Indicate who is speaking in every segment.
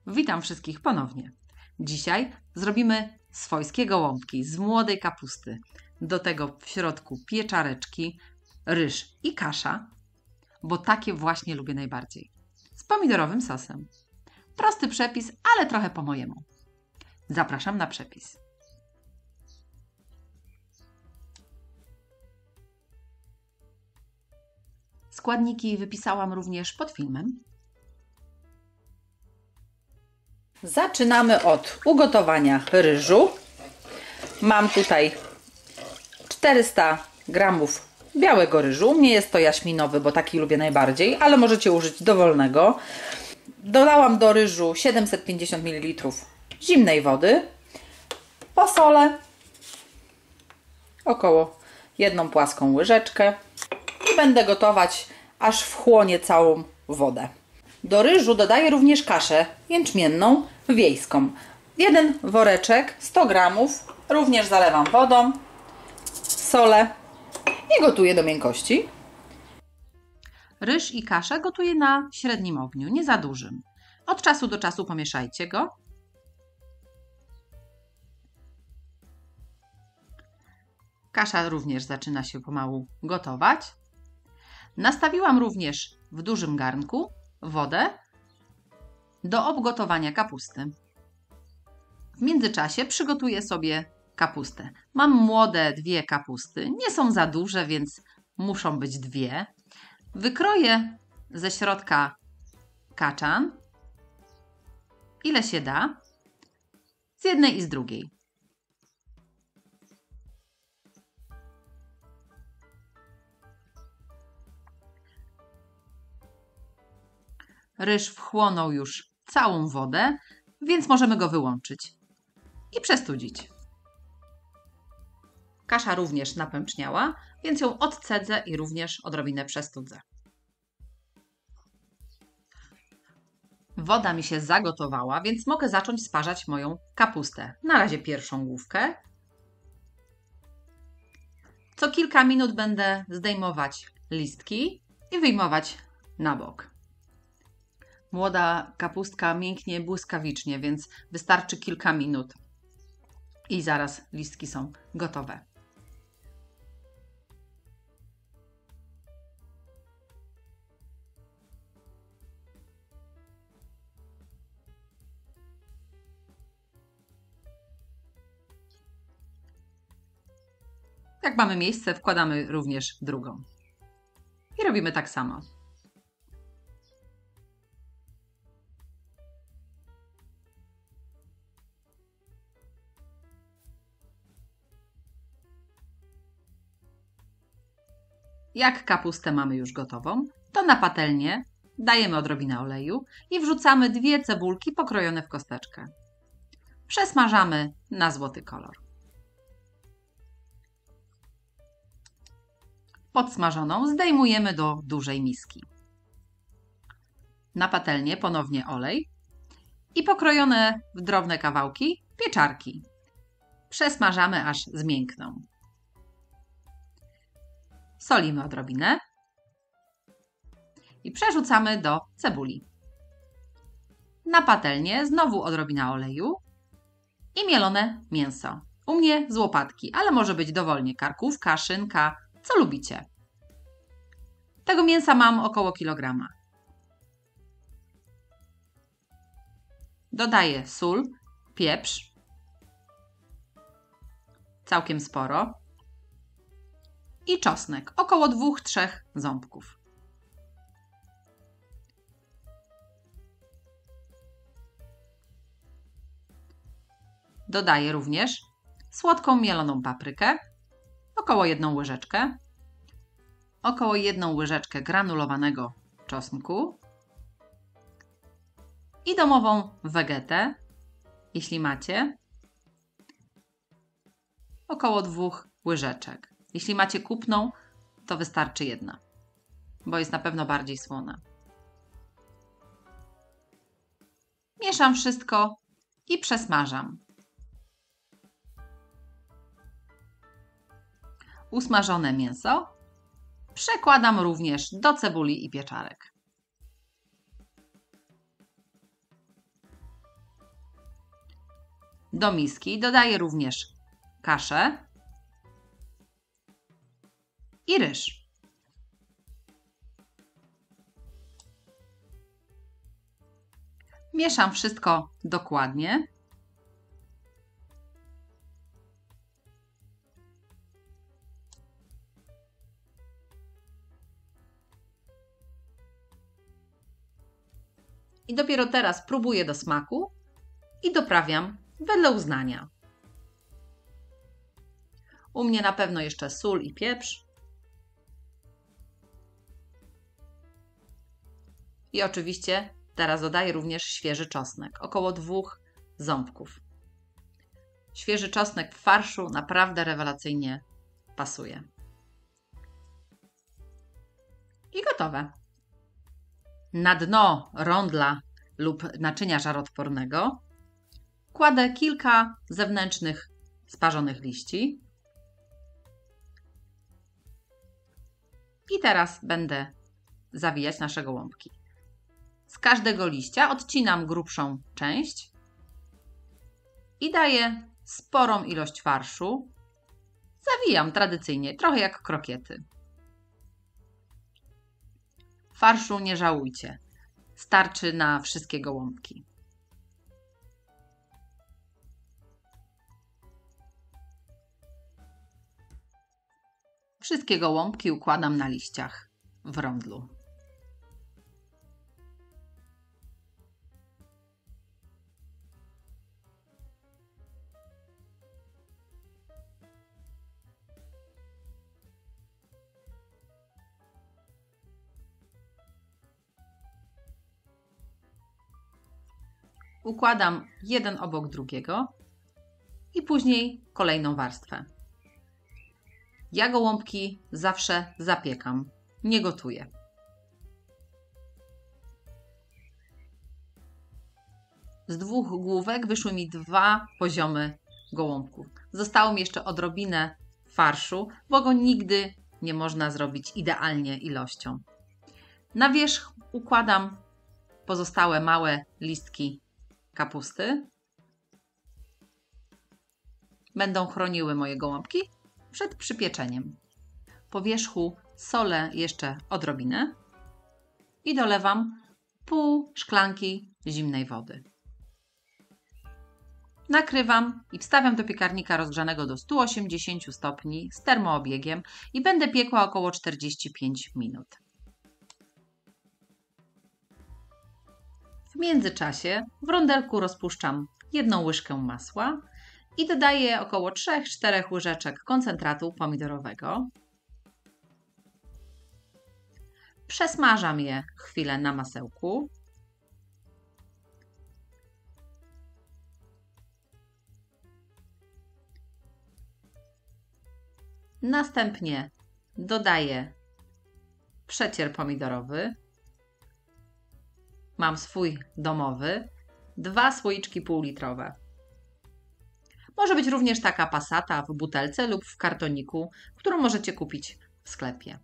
Speaker 1: Witam wszystkich ponownie. Dzisiaj zrobimy swojskie gołąbki z młodej kapusty. Do tego w środku pieczareczki, ryż i kasza, bo takie właśnie lubię najbardziej. Z pomidorowym sosem. Prosty przepis, ale trochę po mojemu. Zapraszam na przepis. Składniki wypisałam również pod filmem.
Speaker 2: Zaczynamy od ugotowania ryżu. Mam tutaj 400 gramów białego ryżu. Nie jest to jaśminowy, bo taki lubię najbardziej, ale możecie użyć dowolnego. Dodałam do ryżu 750 ml zimnej wody. Posolę około 1 płaską łyżeczkę i będę gotować, aż wchłonie całą wodę. Do ryżu dodaję również kaszę jęczmienną wiejską. 1 woreczek, 100 gramów, również zalewam wodą, solę i gotuję do miękkości.
Speaker 1: Ryż i kaszę gotuję na średnim ogniu, nie za dużym. Od czasu do czasu pomieszajcie go. Kasza również zaczyna się pomału gotować. Nastawiłam również w dużym garnku wodę do obgotowania kapusty. W międzyczasie przygotuję sobie kapustę. Mam młode 2 kapusty. Nie są za duże, więc muszą być 2. Wykroję ze środka kaczan, ile się da, z jednej i z drugiej. Ryż wchłonął już całą wodę, więc możemy go wyłączyć i przestudzić. Kasza również napęczniała, więc ją odcedzę i również odrobinę przestudzę. Woda mi się zagotowała, więc mogę zacząć smażać moją kapustę. Na razie pierwszą główkę. Co kilka minut będę zdejmować listki i wyjmować na bok. Młoda kapustka mięknie błyskawicznie, więc wystarczy kilka minut i zaraz listki są gotowe. Jak mamy miejsce, wkładamy również drugą. I robimy tak samo. Jak kapustę mamy już gotową, to na patelnię dajemy odrobinę oleju i wrzucamy 2 cebulki pokrojone w kosteczkę. Przesmażamy na złoty kolor. Podsmażoną zdejmujemy do dużej miski. Na patelnię ponownie olej i pokrojone w drobne kawałki pieczarki. Przesmażamy, aż zmiękną. Solimy odrobinę i przerzucamy do cebuli. Na patelnię znowu odrobina oleju i mielone mięso. U mnie z łopatki, ale może być dowolnie karkówka, szynka, co lubicie. Tego mięsa mam około kilograma. Dodaję sól, pieprz, całkiem sporo, i czosnek, około 2-3 ząbków. Dodaję również słodką mieloną paprykę, około 1 łyżeczkę, około 1 łyżeczkę granulowanego czosnku i domową wegetę, jeśli macie, około 2 łyżeczek. Jeśli macie kupną, to wystarczy 1, bo jest na pewno bardziej słona. Mieszam wszystko i przesmażam. Usmażone mięso przekładam również do cebuli i pieczarek. Do miski dodaję również kaszę i ryż. Mieszam wszystko dokładnie. I dopiero teraz próbuję do smaku i doprawiam wedle uznania. U mnie na pewno jeszcze sól i pieprz. I oczywiście teraz dodaję również świeży czosnek, około 2 ząbków. Świeży czosnek w farszu naprawdę rewelacyjnie pasuje. I gotowe. Na dno rondla lub naczynia żaroodpornego kładę kilka zewnętrznych sparzonych liści. I teraz będę zawijać nasze gołąbki. Z każdego liścia odcinam grubszą część i daję sporą ilość farszu. Zawijam tradycyjnie, trochę jak krokiety. Farszu nie żałujcie. Starczy na wszystkie gołąbki. Wszystkie gołąbki układam na liściach w rondlu. Układam jeden obok drugiego i później kolejną warstwę. Ja gołąbki zawsze zapiekam, nie gotuję. Z 2 główek wyszły mi 2 poziomy gołąbków. Zostało mi jeszcze odrobinę farszu, bo go nigdy nie można zrobić idealnie ilością. Na wierzch układam pozostałe małe listki kapusty. Będą chroniły moje gołąbki przed przypieczeniem. Po wierzchu solę jeszcze odrobinę i dolewam pół szklanki zimnej wody. Nakrywam i wstawiam do piekarnika rozgrzanego do 180 stopni z termoobiegiem i będę piekła około 45 minut. W międzyczasie w rondelku rozpuszczam 1 łyżkę masła i dodaję około 3-4 łyżeczek koncentratu pomidorowego. Przesmażam je chwilę na masełku. Następnie dodaję przecier pomidorowy. Mam swój domowy. 2 słoiczki półlitrowe. Może być również taka pasata w butelce lub w kartoniku, którą możecie kupić w sklepie.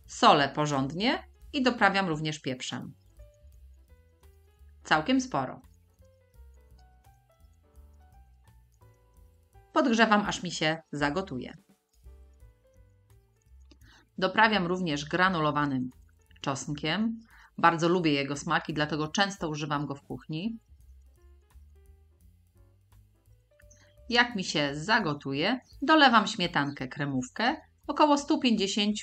Speaker 1: Solę porządnie i doprawiam również pieprzem. Całkiem sporo. Podgrzewam, aż mi się zagotuje. Doprawiam również granulowanym czosnkiem. Bardzo lubię jego smak i dlatego często używam go w kuchni. Jak mi się zagotuje, dolewam śmietankę kremówkę, około 150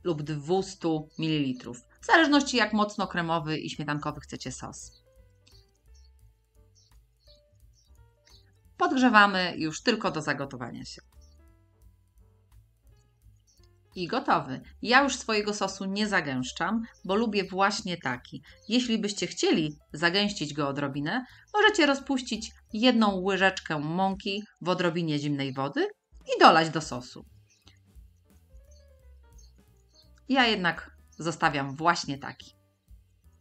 Speaker 1: lub 200 ml, w zależności jak mocno kremowy i śmietankowy chcecie sos. Podgrzewamy już tylko do zagotowania się. I gotowy. Ja już swojego sosu nie zagęszczam, bo lubię właśnie taki. Jeśli byście chcieli zagęścić go odrobinę, możecie rozpuścić 1 łyżeczkę mąki w odrobinie zimnej wody i dolać do sosu. Ja jednak zostawiam właśnie taki.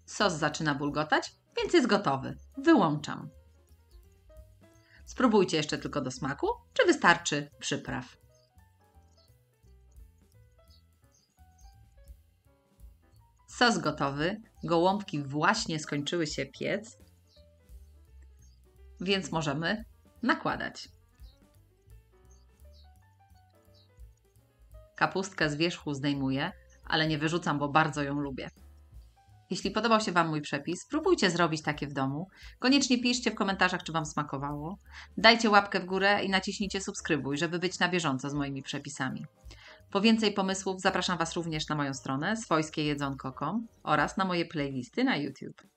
Speaker 1: Sos zaczyna bulgotać, więc jest gotowy. Wyłączam. Spróbujcie jeszcze tylko do smaku, czy wystarczy przypraw. Sos gotowy, gołąbki właśnie skończyły się piec. więc możemy nakładać. Kapustkę z wierzchu zdejmuję, ale nie wyrzucam, bo bardzo ją lubię. Jeśli podobał się Wam mój przepis, spróbujcie zrobić takie w domu. Koniecznie piszcie w komentarzach, czy Wam smakowało. Dajcie łapkę w górę i naciśnijcie subskrybuj, żeby być na bieżąco z moimi przepisami. Po więcej pomysłów zapraszam Was również na moją stronę swojskiejedzonko.com oraz na moje playlisty na YouTube.